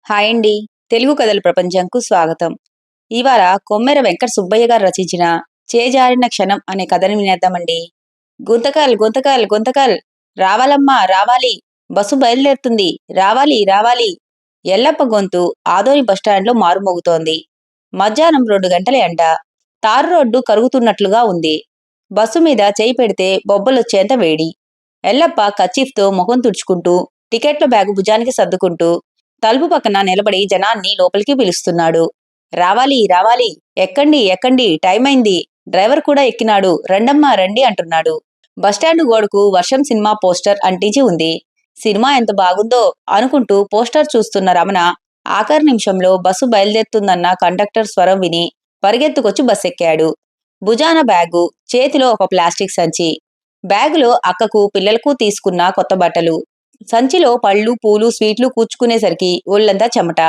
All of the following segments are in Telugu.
హాయ్ అండి. తెలుగు కథల ప్రపంచంకు స్వాగతం. ఇవాళ కొమ్మెర వెంకట సుబ్బయ్య గారు రచించిన చేజారిన క్షణం అనే కథని వినేద్దామండి. గుంతకల్ గుంతకల్ గుంతకల్, రావాలమ్మా రావాలి, బస్సు బయలుదేరుతుంది, రావాలి రావాలి. ఎల్లప్ప గొంతు ఆదోని బస్టాండ్లో మారుమోగుతోంది. మధ్యాహ్నం 2 గంటల ఎండ. తారు రోడ్డు కరుగుతున్నట్లుగా ఉంది. బస్సు మీద చేయి పెడితే బొబ్బలొచ్చేంత వేడి. ఎల్లప్ప కర్చీఫ్తో మొహం తుడుచుకుంటూ, టికెట్ల బ్యాగు భుజానికి సర్దుకుంటూ తలుపు పక్కన నిలబడి జనాన్ని లోపలికి పిలుస్తున్నాడు. రావాలి రావాలి, ఎక్కండి ఎక్కండి, టైమైంది. డ్రైవర్ కూడా ఎక్కినాడు, రండమ్మా రండి అంటున్నాడు. బస్టాండు గోడకు వర్షం సినిమా పోస్టర్ అంటించి ఉంది. సినిమా ఎంత బాగుందో అనుకుంటూ పోస్టర్ చూస్తున్న రమణ ఆఖరి నిమిషంలో బస్సు బయలుదేరుతుందన్న కండక్టర్ స్వరం విని పరిగెత్తుకొచ్చి బస్సెక్కాడు. భుజాన బ్యాగు, చేతిలో ఒక ప్లాస్టిక్ సంచి. బ్యాగులో అక్కకు పిల్లలకు తీసుకున్న కొత్త బట్టలు. సంచిలో పళ్ళు పూలు స్వీట్లు కూర్చుకునేసరికి ఒళ్ళంతా చెమట.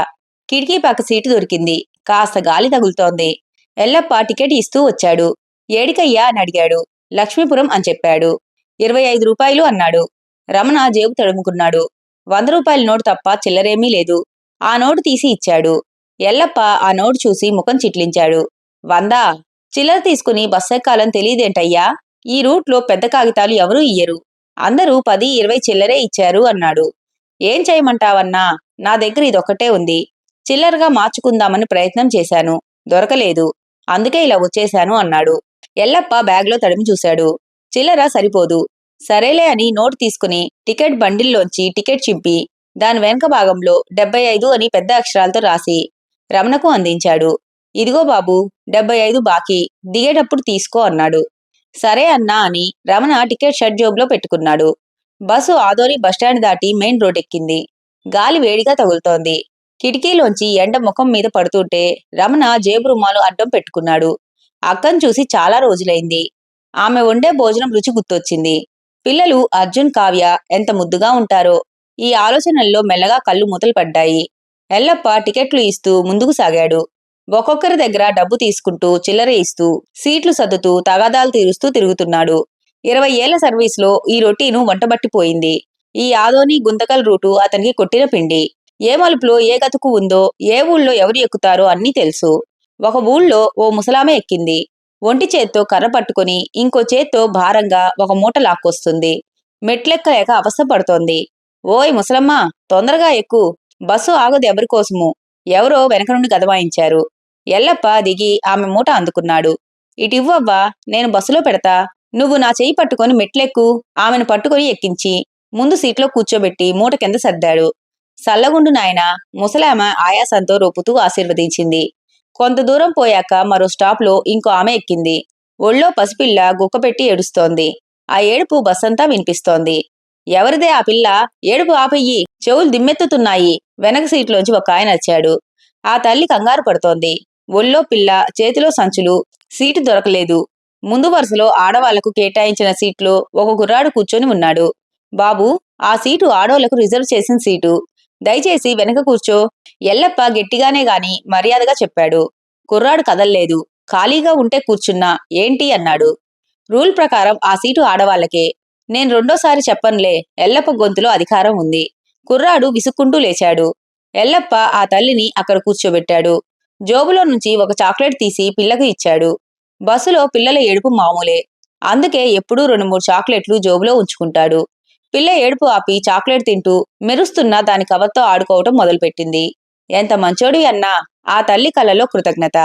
కిటికీ పక్క సీటు దొరికింది. కాస్త గాలి తగులుతోంది. ఎల్లప్ప టికెట్ ఇస్తూ వచ్చాడు. ఏడికయ్యా అని అడిగాడు. లక్ష్మీపురం అని చెప్పాడు. 25 రూపాయలు అన్నాడు. రమణ జేబు తడుముకున్నాడు. 100 రూపాయల నోటు తప్ప చిల్లరేమీ లేదు. ఆ నోటు తీసి ఇచ్చాడు. ఎల్లప్ప ఆ నోటు చూసి ముఖం చిట్లించాడు. 100? చిల్లర తీసుకుని బస్సెక్కాలని తెలియదేంటయ్యా? ఈ రూట్లో పెద్ద కాగితాలు ఎవరూ ఇయ్యరు. అందరూ 10, 20 చిల్లరే ఇచ్చారు అన్నాడు. ఏం చేయమంటావన్నా, నా దగ్గర ఇదొక్కటే ఉంది. చిల్లరగా మార్చుకుందామని ప్రయత్నం చేశాను, దొరకలేదు. అందుకే ఇలా వచ్చేశాను అన్నాడు. ఎల్లప్ప బ్యాగ్లో తడిమి చూశాడు. చిల్లర సరిపోదు. సరేలే అని నోటు తీసుకుని టికెట్ బండిల్లోంచి టికెట్ చింపి దాని వెనక భాగంలో 75 అని పెద్ద అక్షరాలతో రాసి రమణకు అందించాడు. ఇదిగో బాబు, 75 బాకీ, దిగేటప్పుడు తీసుకో అన్నాడు. సరే అన్నా అని రమణ టికెట్ షర్ట్ జోబులో పెట్టుకున్నాడు. బస్సు ఆదోని బస్టాండ్ దాటి మెయిన్ రోడ్ ఎక్కింది. గాలి వేడిగా తగులుతోంది. కిటికీలోంచి ఎండ ముఖం మీద పడుతుంటే రమణ జేబు రుమాలు అడ్డం పెట్టుకున్నాడు. అక్కను చూసి చాలా రోజులైంది. ఆమె వండే భోజనం రుచి గుర్తొచ్చింది. పిల్లలు అర్జున్, కావ్య ఎంత ముద్దుగా ఉంటారో. ఈ ఆలోచనల్లో మెల్లగా కళ్ళు మూతలు పడ్డాయి. ఎల్లప్ప టికెట్లు ఇస్తూ ముందుకు సాగాడు. ఒక్కొక్కరి దగ్గర డబ్బు తీసుకుంటూ చిల్లర ఇస్తూ సీట్లు సర్దుతూ తగాదాలు తీరుస్తూ తిరుగుతున్నాడు. 20 ఏళ్ల సర్వీస్లో ఈ రొటీను వంటబట్టిపోయింది. ఈ ఆదోని గుంతకల్ రూటు అతనికి కొట్టిన పిండి. ఏ మలుపులో ఏ గతుకు ఉందో, ఏ ఊళ్ళో ఎవరు ఎక్కుతారో అన్నీ తెలుసు. ఒక ఊళ్ళో ఓ ముసలామె ఎక్కింది. ఒంటి చేత్తో కర్ర పట్టుకుని ఇంకో చేత్తో భారంగా ఒక మూట లాక్కొస్తుంది. మెట్లెక్కలేక అవస్థ పడుతోంది. ఓయ్ ముసలమ్మా, తొందరగా ఎక్కు, బస్సు ఆగదు ఎవరికోసము. ఎవరో వెనక నుండి గదమాయించారు. ఎల్లప్ప దిగి ఆమె మూట అందుకున్నాడు. ఇటివ్వవ్వా, నేను బస్సులో పెడతా. నువ్వు నా చెయ్యి పట్టుకొని మెట్లెక్కు. ఆమెను పట్టుకొని ఎక్కించి ముందు సీట్లో కూర్చోబెట్టి మూట కింద సర్దాడు. సల్లగుండు నాయనా, ముసలామ ఆయాసంతో రొప్పుతూ ఆశీర్వదించింది. కొంత దూరం పోయాక మరో స్టాప్లో ఇంకో ఆమె ఎక్కింది. ఒళ్ళో పసిపిల్ల గుక్కపెట్టి ఏడుస్తోంది. ఆ ఏడుపు బస్సంతా వినిపిస్తోంది. ఎవరిదే ఆ పిల్ల? ఏడుపు ఆపెయ్యి, చెవులు దిమ్మెత్తుతున్నాయి. వెనక సీట్లోంచి ఒక ఆయన వచ్చాడు. ఆ తల్లి కంగారు పడుతోంది. ఒళ్ళో పిల్ల, చేతిలో సంచులు. సీటు దొరకలేదు. ముందు వరుసలో ఆడవాళ్లకు కేటాయించిన సీట్లో ఒక కుర్రాడు కూర్చొని ఉన్నాడు. బాబూ, ఆ సీటు ఆడోళ్లకు రిజర్వ్ చేసిన సీటు. దయచేసి వెనక కూర్చో. ఎల్లప్ప గట్టిగానే గాని మర్యాదగా చెప్పాడు. కుర్రాడు కదల్లేదు. ఖాళీగా ఉంటే కూర్చున్నా ఏంటి అన్నాడు. రూల్ ప్రకారం ఆ సీటు ఆడవాళ్లకే. నేను రెండోసారి చెప్పనులే. ఎల్లప్ప గొంతులో అధికారం ఉంది. కుర్రాడు విసుక్కుంటూ లేచాడు. ఎల్లప్ప ఆ తల్లిని అక్కడ కూర్చోబెట్టాడు. జోబులో నుంచి ఒక చాక్లెట్ తీసి పిల్లకు ఇచ్చాడు. బస్సులో పిల్లల ఏడుపు మామూలే. అందుకే ఎప్పుడూ 2-3 చాక్లెట్లు జోబులో ఉంచుకుంటాడు. పిల్ల ఏడుపు ఆపి చాక్లెట్ తింటూ మెరుస్తున్న దాని కవర్తో ఆడుకోవటం మొదలుపెట్టింది. ఎంత మంచోడి అన్నా. ఆ తల్లి కళ్ళలో కృతజ్ఞత.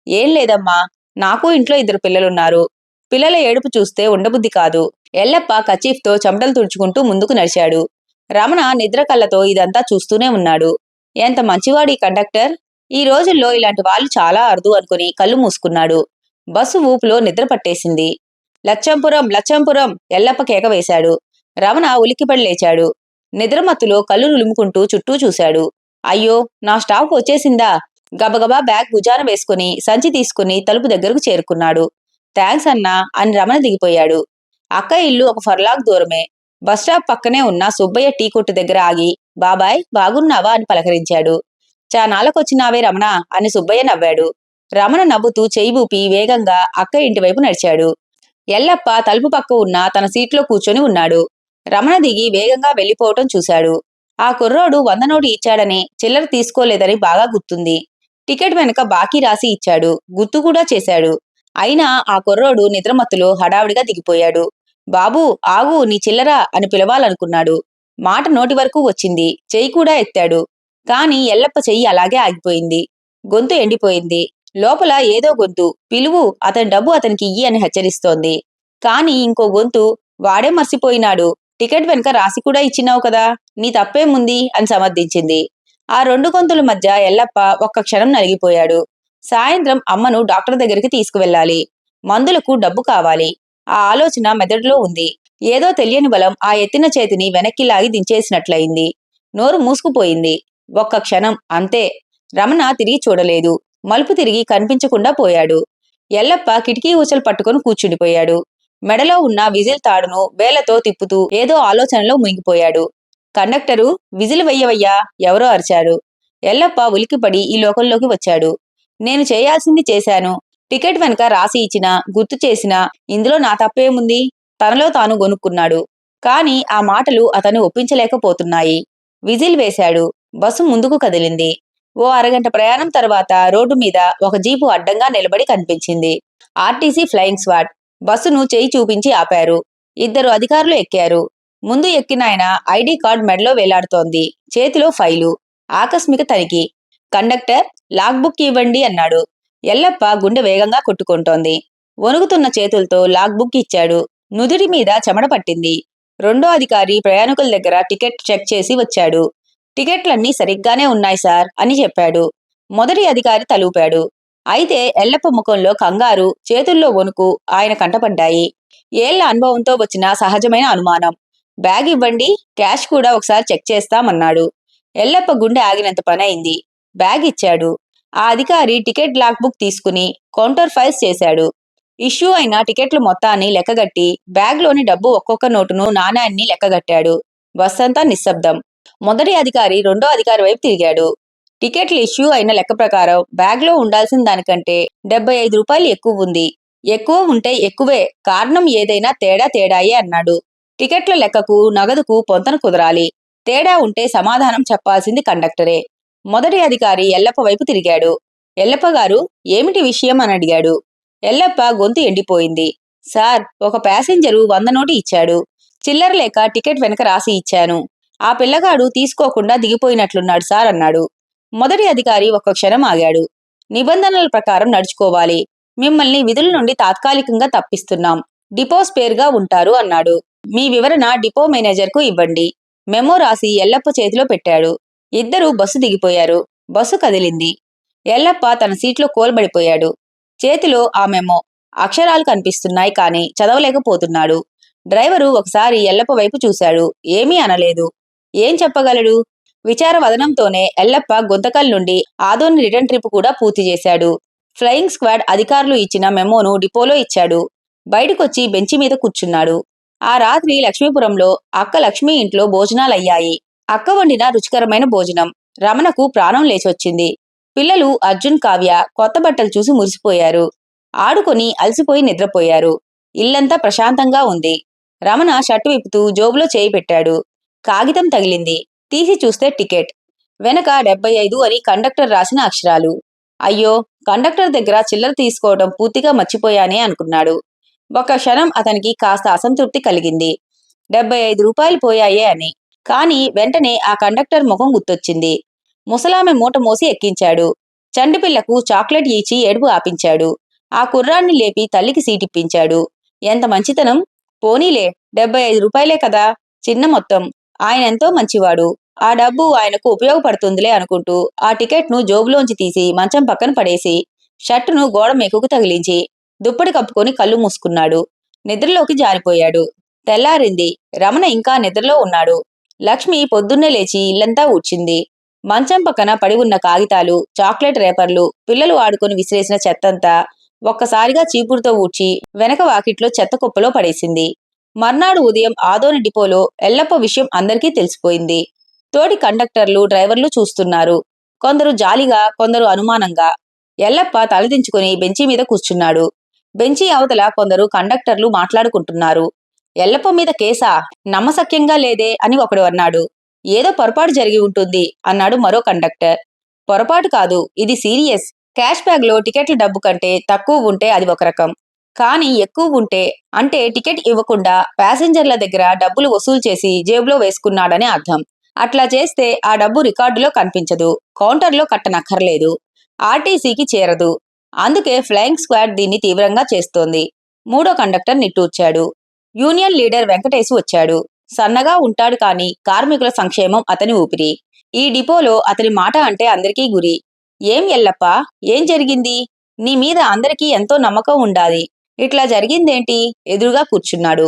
ఏం లేదమ్మా, నాకు ఇంట్లో 2 పిల్లలున్నారు. పిల్లల ఏడుపు చూస్తే ఉండబుద్ధి కాదు. ఎల్లప్ప కచీఫ్తో చెమటలు తుడుచుకుంటూ ముందుకు నడిచాడు. రమణ నిద్ర కళ్ళతో ఇదంతా చూస్తూనే ఉన్నాడు. ఎంత మంచివాడు ఈ కండక్టర్. ఈ రోజుల్లో ఇలాంటి వాళ్ళు చాలా అరుదు అనుకుని కళ్ళు మూసుకున్నాడు. బస్సు ఊపులో నిద్ర పట్టేసింది. లచ్చంపురం లచ్చంపురం, ఎల్లప్ప కేక వేశాడు. రమణ ఉలిక్కిపడి లేచాడు. నిద్రమత్తులో కళ్ళు నులుముకుంటూ చుట్టూ చూశాడు. అయ్యో, నా స్టాప్ వచ్చేసిందా? గబగబా బ్యాగ్ భుజాన వేసుకుని సంచి తీసుకుని తలుపు దగ్గరకు చేరుకున్నాడు. థ్యాంక్స్ అన్నా అని రమణ దిగిపోయాడు. అక్క ఇల్లు ఒక ఫర్లాంగ్ దూరమే. బస్టాప్ పక్కనే ఉన్న సుబ్బయ్య టీ కొట్టు దగ్గర ఆగి బాబాయ్ బాగున్నావా అని పలకరించాడు. చానాళ్ళకొచ్చినావే రమణ అని సుబ్బయ్య నవ్వాడు. రమణ నవ్వుతూ చెయ్యి ఊపి వేగంగా అక్క ఇంటివైపు నడిచాడు. ఎల్లప్ప తలుపు పక్క ఉన్న తన సీట్లో కూర్చొని ఉన్నాడు. రమణ దిగి వేగంగా వెళ్లిపోవటం చూశాడు. ఆ కుర్రోడు 100 నోటు ఇచ్చాడని చిల్లర తీసుకోలేదని బాగా గుర్తుంది. టికెట్ వెనక బాకీ రాసి ఇచ్చాడు, గుర్తు కూడా చేశాడు. అయినా ఆ కుర్రోడు నిద్రమత్తులో హడావిడిగా దిగిపోయాడు. బాబూ, ఆగు, నీ చిల్లర అని పిలవాలనుకున్నాడు. మాట నోటి వరకు వచ్చింది, చెయ్యి కూడా ఎత్తాడు. కాని ఎల్లప్ప చెయ్యి అలాగే ఆగిపోయింది. గొంతు ఎండిపోయింది. లోపల ఏదో గొంతు పిలువు, అతని డబ్బు అతనికి ఇయ్యి అని హెచ్చరిస్తోంది. కాని ఇంకో గొంతు, వాడే మర్చిపోయినాడు, టికెట్ వెనక రాసి కూడా ఇచ్చినావు కదా, నీ తప్పేముంది అని సమర్థించింది. ఆ రెండు గొంతుల మధ్య ఎల్లప్ప ఒక్క క్షణం నలిగిపోయాడు. సాయంత్రం అమ్మను డాక్టర్ దగ్గరికి తీసుకువెళ్ళాలి. మందులకు డబ్బు కావాలి. ఆ ఆలోచన మెదడులో ఉంది. ఏదో తెలియని బలం ఆ ఎత్తిన చేతిని వెనక్కి లాగి దించేసినట్లయింది. నోరు మూసుకుపోయింది. ఒక్క క్షణం అంతే. రమణ తిరిగి చూడలేదు. మలుపు తిరిగి కనిపించకుండా పోయాడు. ఎల్లప్ప కిటికీ ఊచలు పట్టుకుని కూర్చుండిపోయాడు. మెడలో ఉన్న విజిల్ తాడును వేలతో తిప్పుతూ ఏదో ఆలోచనలో మునిగిపోయాడు. కండక్టరు, విజిల్ వెయ్యవయ్యా, ఎవరో అరిచారు. ఎల్లప్ప ఉలికిపడి ఈ లోకంలోకి వచ్చాడు. నేను చేయాల్సింది చేశాను. టికెట్ వెనక రాసి ఇచ్చినా, గుర్తు చేసినా ఇందులో నా తప్పేముంది? తనలో తాను గొనుక్కున్నాడు. కాని ఆ మాటలు అతన్ని ఒప్పించలేకపోతున్నాయి. విజిల్ వేశాడు. బస్సు ముందుకు కదిలింది. ఓ అరగంట ప్రయాణం తర్వాత రోడ్డు మీద ఒక జీపు అడ్డంగా నిలబడి కనిపించింది. RTC flying squad. బస్సును చేయి చూపించి ఆపారు. ఇద్దరు అధికారులు ఎక్కారు. ముందు ఎక్కినాయన ఐడి కార్డ్ మెడలో వేలాడుతోంది. చేతిలో ఫైలు. ఆకస్మిక తనిఖీ. కండక్టర్, లాగ్ బుక్ ఇవ్వండి అన్నాడు. ఎల్లప్ప గుండె వేగంగా కొట్టుకుంటోంది. వణుకుతున్న చేతులతో లాగ్ బుక్ ఇచ్చాడు. నుదుటి మీద చెమట పట్టింది. రెండో అధికారి ప్రయాణికుల దగ్గర టికెట్ చెక్ చేసి వచ్చాడు. టికెట్లన్నీ సరిగ్గానే ఉన్నాయి సార్ అని చెప్పాడు. మొదటి అధికారి తలూపాడు. అయితే ఎల్లప్ప ముఖంలో కంగారు, చేతుల్లో వణుకు ఆయన కంటపడ్డాయి. ఏళ్ల అనుభవంతో వచ్చిన సహజమైన అనుమానం. బ్యాగ్ ఇవ్వండి, క్యాష్ కూడా ఒకసారి చెక్ చేస్తామన్నాడు. ఎల్లప్ప గుండె ఆగినంత పనైంది. బ్యాగ్ ఇచ్చాడు. ఆ అధికారి టికెట్ లాక్ బుక్ తీసుకుని కౌంటర్ ఫైల్స్ చేశాడు. ఇష్యూ అయిన టికెట్లు మొత్తాన్ని లెక్కగట్టి బ్యాగ్లోని డబ్బు ఒక్కొక్క నోటును నాణ్యాన్ని లెక్కగట్టాడు. బస్సంతా నిశ్శబ్దం. మొదటి అధికారి రెండో అధికారి వైపు తిరిగాడు. టికెట్లు ఇష్యూ అయిన లెక్క ప్రకారం బ్యాగ్లో ఉండాల్సిన దానికంటే 75 రూపాయలు ఎక్కువ ఉంది. ఎక్కువ ఉంటే ఎక్కువే, కారణం ఏదైనా తేడాయే అన్నాడు. టికెట్ల లెక్కకు నగదుకు పొంతన కుదరాలి. తేడా ఉంటే సమాధానం చెప్పాల్సింది కండక్టరే. మొదటి అధికారి ఎల్లప్ప వైపు తిరిగాడు. ఎల్లప్ప గారు, ఏమిటి విషయం అని అడిగాడు. ఎల్లప్ప గొంతు ఎండిపోయింది. సార్, ఒక ప్యాసింజరు 100 నోటు ఇచ్చాడు. చిల్లర లేక టికెట్ వెనక రాసి ఇచ్చాను. ఆ పిల్లగాడు తీసుకోకుండా దిగిపోయినట్లున్నాడు సార్ అన్నాడు. మొదటి అధికారి ఒక్క క్షణం ఆగాడు. నిబంధనల ప్రకారం నడుచుకోవాలి. మిమ్మల్ని విధుల నుండి తాత్కాలికంగా తప్పిస్తున్నాం. డిపో స్పేర్గా ఉంటారు అన్నాడు. మీ వివరణ డిపో మేనేజర్కు ఇవ్వండి. మెమో రాసి ఎల్లప్ప చేతిలో పెట్టాడు. ఇద్దరూ బస్సు దిగిపోయారు. బస్సు కదిలింది. ఎల్లప్ప తన సీట్లో కోల్బడిపోయాడు. చేతిలో ఆ మెమో. అక్షరాలు కనిపిస్తున్నాయి కాని చదవలేకపోతున్నాడు. డ్రైవరు ఒకసారి ఎల్లప్ప వైపు చూశాడు. ఏమీ అనలేదు. ఏం చెప్పగలడు? విచారవదనంతోనే ఎల్లప్ప గుంతకల్ నుండి ఆదోని రిటర్న్ ట్రిప్ కూడా పూర్తి చేశాడు. ఫ్లయింగ్ స్క్వాడ్ అధికారులు ఇచ్చిన మెమోను డిపోలో ఇచ్చాడు. బయటకొచ్చి బెంచి మీద కూర్చున్నాడు. ఆ రాత్రి లక్ష్మీపురంలో అక్క లక్ష్మి ఇంట్లో భోజనాలయ్యాయి. అక్క వండిన రుచికరమైన భోజనం. రమణకు ప్రాణం లేచొచ్చింది. పిల్లలు అర్జున్, కావ్య కొత్త బట్టలు చూసి మురిసిపోయారు. ఆడుకొని అలసిపోయి నిద్రపోయారు. ఇల్లంతా ప్రశాంతంగా ఉంది. రమణ షర్టు విప్పుతూ జోబులో చేయి పెట్టాడు. కాగితం తగిలింది. తీసి చూస్తే టికెట్. వెనక 75 అని కండక్టర్ రాసిన అక్షరాలు. అయ్యో, కండక్టర్ దగ్గర చిల్లర తీసుకోవడం పూర్తిగా మర్చిపోయానే అనుకున్నాడు. ఒక క్షణం అతనికి కాస్త అసంతృప్తి కలిగింది. 75 రూపాయలు పోయాయే అని. కాని వెంటనే ఆ కండక్టర్ ముఖం గుర్తొచ్చింది. ముసలామె మూట మోసి ఎక్కించాడు. చంటిపిల్లకు చాక్లెట్ ఇచ్చి ఏడుపు ఆపించాడు. ఆ కుర్రాన్ని లేపి తల్లికి సీటిప్పించాడు. ఎంత మంచితనం! పోనీలే, 75 రూపాయలే కదా, చిన్న మొత్తం. ఆయనెంతో మంచివాడు. ఆ డబ్బు ఆయనకు ఉపయోగపడుతుందిలే అనుకుంటూ ఆ టికెట్ను జోబులోంచి తీసి మంచం పక్కన పడేసి షర్టును గోడ మేకుకు తగిలించి దుప్పటి కప్పుకొని కళ్ళు మూసుకున్నాడు. నిద్రలోకి జారిపోయాడు. తెల్లారింది. రమణ ఇంకా నిద్రలో ఉన్నాడు. లక్ష్మి పొద్దున్నే లేచి ఇల్లంతా ఊడ్చింది. మంచం పక్కన పడి ఉన్న కాగితాలు, చాక్లెట్ రేపర్లు, పిల్లలు ఆడుకొని విసిరేసిన చెత్తంతా ఒక్కసారిగా చీపురుతో ఊడ్చి వెనక వాకిట్లో చెత్త కుప్పలో పడేసింది. మర్నాడు ఉదయం ఆదోని డిపోలో ఎల్లప్ప విషయం అందరికీ తెలిసిపోయింది. తోటి కండక్టర్లు, డ్రైవర్లు చూస్తున్నారు. కొందరు జాలిగా, కొందరు అనుమానంగా. ఎల్లప్ప తలదించుకుని బెంచి మీద కూర్చున్నాడు. బెంచి అవతల కొందరు కండక్టర్లు మాట్లాడుకుంటున్నారు. ఎల్లప్ప మీద కేసా? నమ్మశక్యంగా లేదే అని ఒకడు అన్నాడు. ఏదో పొరపాటు జరిగి ఉంటుంది అన్నాడు మరో కండక్టర్. పొరపాటు కాదు, ఇది సీరియస్. క్యాష్ బ్యాగ్లో టికెట్ల డబ్బు కంటే తక్కువ ఉంటే అది ఒక రకం. కానీ ఎక్కువ ఉంటే, అంటే టికెట్ ఇవ్వకుండా ప్యాసింజర్ల దగ్గర డబ్బులు వసూలు చేసి జేబులో వేసుకున్నాడని అర్థం. అట్లా చేస్తే ఆ డబ్బు రికార్డులో కనిపించదు, కౌంటర్లో కట్టనక్కర్లేదు, ఆర్టీసీకి చేరదు. అందుకే ఫ్లయింగ్ స్క్వాడ్ దీన్ని తీవ్రంగా చేస్తోంది. మూడో కండక్టర్ నిట్టూర్చాడు. యూనియన్ లీడర్ వెంకటేశు వచ్చాడు. సన్నగా ఉంటాడు కానీ కార్మికుల సంక్షేమం అతని ఊపిరి. ఈ డిపోలో అతని మాట అంటే అందరికీ గురి. ఏం ఎల్లప్ప, ఏం జరిగింది? నీ మీద అందరికీ ఎంతో నమ్మకం ఉండాలి. ఇట్లా జరిగిందేంటి? ఎదురుగా కూర్చున్నాడు.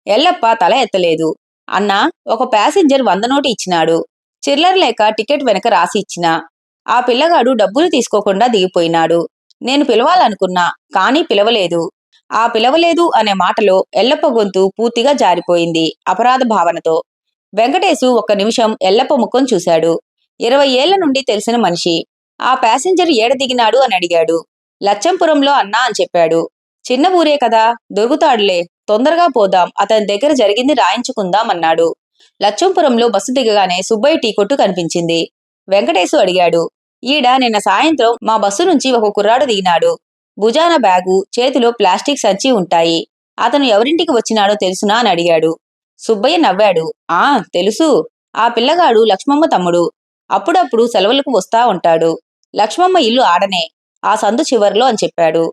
ఎల్లప్ప తల ఎత్తలేదు. అన్నా, ఒక ప్యాసింజర్ 100 నోటు ఇచ్చినాడు. చిల్లర లేక టికెట్ వెనక రాసి ఇచ్చినా. ఆ పిల్లగాడు డబ్బులు తీసుకోకుండా దిగిపోయినాడు. నేను పిలవాలనుకున్నా, కానీ పిలవలేదు. ఆ పిలవలేదు అనే మాటలో ఎల్లప్ప గొంతు పూర్తిగా జారిపోయింది అపరాధ భావనతో. వెంకటేశు ఒక్క నిమిషం ఎల్లప్ప ముఖం చూశాడు. 20 ఏళ్ల నుండి తెలిసిన మనిషి. ఆ ప్యాసింజర్ ఏడ దిగినాడు అని అడిగాడు. లచ్చంపురంలో అన్నా అని చెప్పాడు. చిన్న ఊరే కదా, దొరుకుతాడులే, తొందరగా పోదాం, అతని దగ్గర జరిగింది రాయించుకుందాం అన్నాడు. లచ్చంపురంలో బస్సు దిగగానే సుబ్బయ్య టీ కొట్టు కనిపించింది. వెంకటేశు అడిగాడు. ఈడ నిన్న సాయంత్రం మా బస్సు నుంచి ఒక కుర్రాడు దిగినాడు. భుజాన బ్యాగు, చేతిలో ప్లాస్టిక్ సంచి ఉంటాయి. అతను ఎవరింటికి వచ్చినాడో తెలుసునా అని అడిగాడు. సుబ్బయ్య నవ్వాడు. ఆ తెలుసు. ఆ పిల్లగాడు లక్ష్మమ్మ తమ్ముడు. అప్పుడప్పుడు సెలవులకు వస్తా ఉంటాడు. లక్ష్మమ్మ ఇల్లు ఆడనే, ఆ సందు చివర్లో అని చెప్పాడు.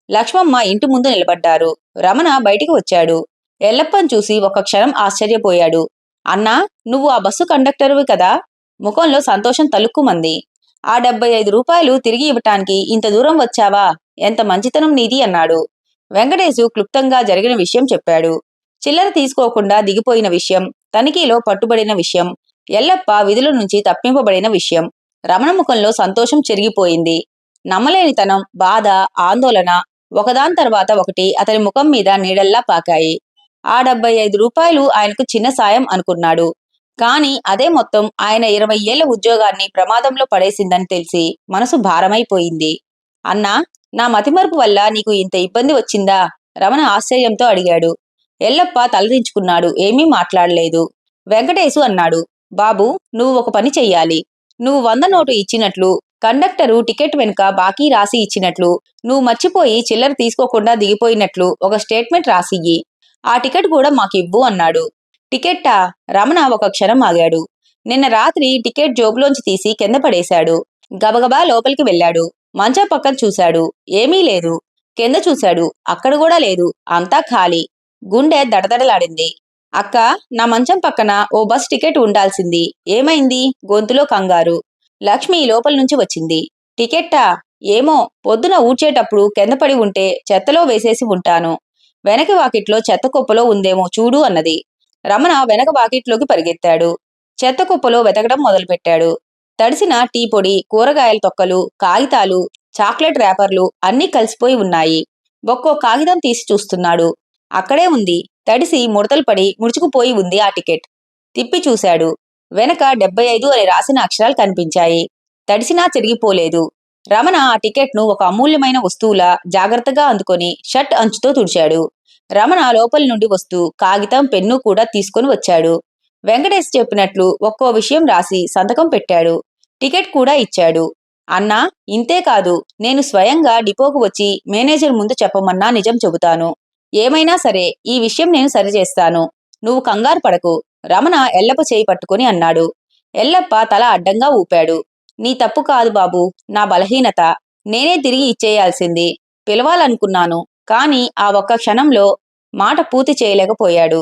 లక్ష్మమ్మ ఇంటి ముందు నిలబడ్డారు. రమణ బయటికి వచ్చాడు. ఎల్లప్పని చూసి ఒక్క క్షణం ఆశ్చర్యపోయాడు. అన్నా, నువ్వు ఆ బస్సు కండక్టరువి కదా? ముఖంలో సంతోషం తలుక్కుమంది. ఆ 75 రూపాయలు తిరిగి ఇవ్వటానికి ఇంత దూరం వచ్చావా? ఎంత మంచితనం నీది అన్నాడు. వెంకటేశు క్లుప్తంగా జరిగిన విషయం చెప్పాడు. చిల్లర తీసుకోకుండా దిగిపోయిన విషయం, తనిఖీలో పట్టుబడిన విషయం, ఎల్లప్ప విధుల నుంచి తప్పింపబడిన విషయం. రమణ ముఖంలో సంతోషం చెరిగిపోయింది. నమ్మలేనితనం, బాధ, ఆందోళన ఒకదాని తర్వాత ఒకటి అతని ముఖం మీద నీడల్లా పాకాయి. ఆ 75 రూపాయలు ఆయనకు చిన్న సాయం అనుకున్నాడు. కాని అదే మొత్తం ఆయన 20 ఏళ్ల ఉద్యోగాన్ని ప్రమాదంలో పడేసిందని తెలిసి మనసు భారమైపోయింది. అన్నా, నా మతిమరుపు వల్ల నీకు ఇంత ఇబ్బంది వచ్చిందా? రమణ ఆశ్చర్యంతో అడిగాడు. ఎల్లప్ప తలదించుకున్నాడు. ఏమీ మాట్లాడలేదు. వెంకటేశు అన్నాడు. బాబు, నువ్వు ఒక పని చెయ్యాలి. నువ్వు 100 నోటు ఇచ్చినట్లు, కండక్టరు టికెట్ వెనుక బాకీ రాసి ఇచ్చినట్లు, నువ్వు మర్చిపోయి చిల్లర తీసుకోకుండా దిగిపోయినట్లు ఒక స్టేట్మెంట్ రాసియ్యి. ఆ టికెట్ కూడా మాకివ్వు అన్నాడు. టికెట్టా? రమణ ఒక క్షణం ఆగాడు. నిన్న రాత్రి టికెట్ జోబులోంచి తీసి కింద పడేశాడు. గబగబా లోపలికి వెళ్ళాడు. మంచం పక్కన చూశాడు. ఏమీ లేదు. కింద చూశాడు. అక్కడ కూడా లేదు. అంతా ఖాళీ. గుండె దడదడలాడింది. అక్క, నా మంచం పక్కన ఓ బస్ టికెట్ ఉండాల్సింది. ఏమైంది? గొంతులో కంగారు. లక్ష్మి లోపల నుంచి వచ్చింది. టికెట్టా? ఏమో, పొద్దున ఊడ్చేటప్పుడు కింద పడి ఉంటే చెత్తలో వేసేసి ఉంటాను. వెనక వాకిట్లో చెత్త కుప్పలో ఉందేమో చూడు అన్నది. రమణ వెనక వాకిట్లోకి పరిగెత్తాడు. చెత్త కుప్పలో వెతకడం మొదలుపెట్టాడు. తడిసిన టీ పొడి, కూరగాయల తొక్కలు, కాగితాలు, చాక్లెట్ ర్యాపర్లు అన్నీ కలిసిపోయి ఉన్నాయి. ఒక్కో కాగితం తీసి చూస్తున్నాడు. అక్కడే ఉంది. తడిసి ముడతలు పడి ముడుచుకుపోయి ఉంది ఆ టికెట్. తిప్పి చూశాడు. వెనక 75 అని రాసిన అక్షరాలు కనిపించాయి. తడిసినా చెరిగిపోలేదు. రమణ ఆ టికెట్ను ఒక అమూల్యమైన వస్తువులా జాగ్రత్తగా అందుకొని షర్ట్ అంచుతో తుడిచాడు. రమణ లోపలి నుండి వస్తూ కాగితం, పెన్ను కూడా తీసుకొని వచ్చాడు. వెంకటేష్ చెప్పినట్లు ఒక్కో విషయం రాసి సంతకం పెట్టాడు. టికెట్ కూడా ఇచ్చాడు. అన్నా, ఇంతే కాదు, నేను స్వయంగా డిపోకు వచ్చి మేనేజర్ ముందు చెప్పమన్నా నిజం చెబుతాను. ఏమైనా సరే ఈ విషయం నేను సరిచేస్తాను. నువ్వు కంగారు పడకు. రమణ ఎల్లప్ప చేయి పట్టుకుని అన్నాడు. ఎల్లప్ప తల అడ్డంగా ఊపాడు. నీ తప్పు కాదు బాబు, నా బలహీనత. నేనే తిరిగి ఇచ్చేయాల్సింది. పిలవాలనుకున్నాను, కాని ఆ ఒక్క క్షణంలో మాట పూర్తి చేయలేకపోయాడు.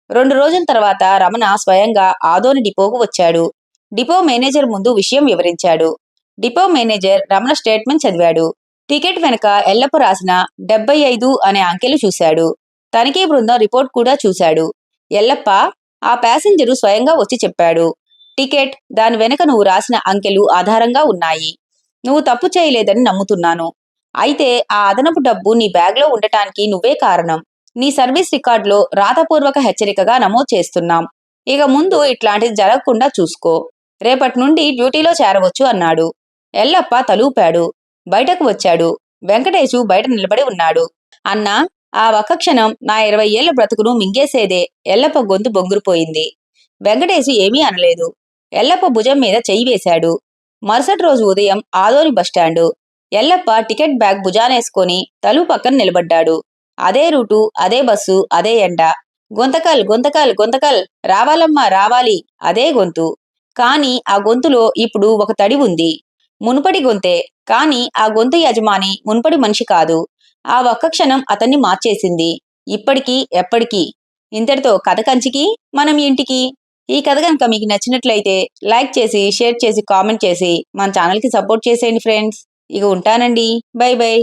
2 రోజుల తర్వాత రమణ స్వయంగా ఆదోని డిపోకు వచ్చాడు. డిపో మేనేజర్ ముందు విషయం వివరించాడు. డిపో మేనేజర్ రమణ స్టేట్మెంట్ చదివాడు. టికెట్ వెనక ఎల్లప్ప రాసిన 75 అనే అంకెలు చూశాడు. తనిఖీ బృందం రిపోర్ట్ కూడా చూశాడు. ఎల్లప్ప, ఆ ప్యాసింజరు స్వయంగా వచ్చి చెప్పాడు. టికెట్, దాని వెనక నువ్వు రాసిన అంకెలు ఆధారంగా ఉన్నాయి. నువ్వు తప్పు చేయలేదని నమ్ముతున్నాను. అయితే ఆ అదనపు డబ్బు నీ బ్యాగ్లో ఉండటానికి నువ్వే కారణం. నీ సర్వీస్ రికార్డులో రాతపూర్వక హెచ్చరికగా నమోదు చేస్తున్నాం. ఇక ముందు ఇట్లాంటిది జరగకుండా చూసుకో. రేపటి నుండి డ్యూటీలో చేరవచ్చు అన్నాడు. ఎల్లప్ప తలూపాడు. బయటకు వచ్చాడు. వెంకటేశు బయట నిలబడి ఉన్నాడు. అన్నా, ఆ ఒక్క క్షణం నా 20 ఏళ్ల బ్రతుకును మింగేసేదే. ఎల్లప్ప గొంతు బొంగురుపోయింది. వెంకటేశు ఏమీ అనలేదు. ఎల్లప్ప భుజం మీద చెయ్యి వేశాడు. మరుసటి రోజు ఉదయం Adoni bus stand. Yellappa ticket bag భుజానేసుకొని తలుపు పక్కన నిలబడ్డాడు. అదే రూటు, అదే బస్సు, అదే ఎండ. గొంతకల్ గొంతకల్ గొంతకల్, రావాలమ్మా రావాలి, అదే గొంతు. కాని ఆ గొంతులో ఇప్పుడు ఒక తడి ఉంది. మునుపటి గొంతే, కాని ఆ గొంతు యజమాని మునుపటి మనిషి కాదు. ఆ ఒక్క క్షణం అతన్ని మార్చేసింది. ఇప్పటికీ ఎప్పటికీ. ఇంతటితో కథ కంచికి, మనం ఇంటికి. ఈ కథ కనుక మీకు నచ్చినట్లయితే లైక్ చేసి, షేర్ చేసి, కామెంట్ చేసి మన ఛానల్కి సపోర్ట్ చేసేయండి ఫ్రెండ్స్. ఇక ఉంటానండి. By by.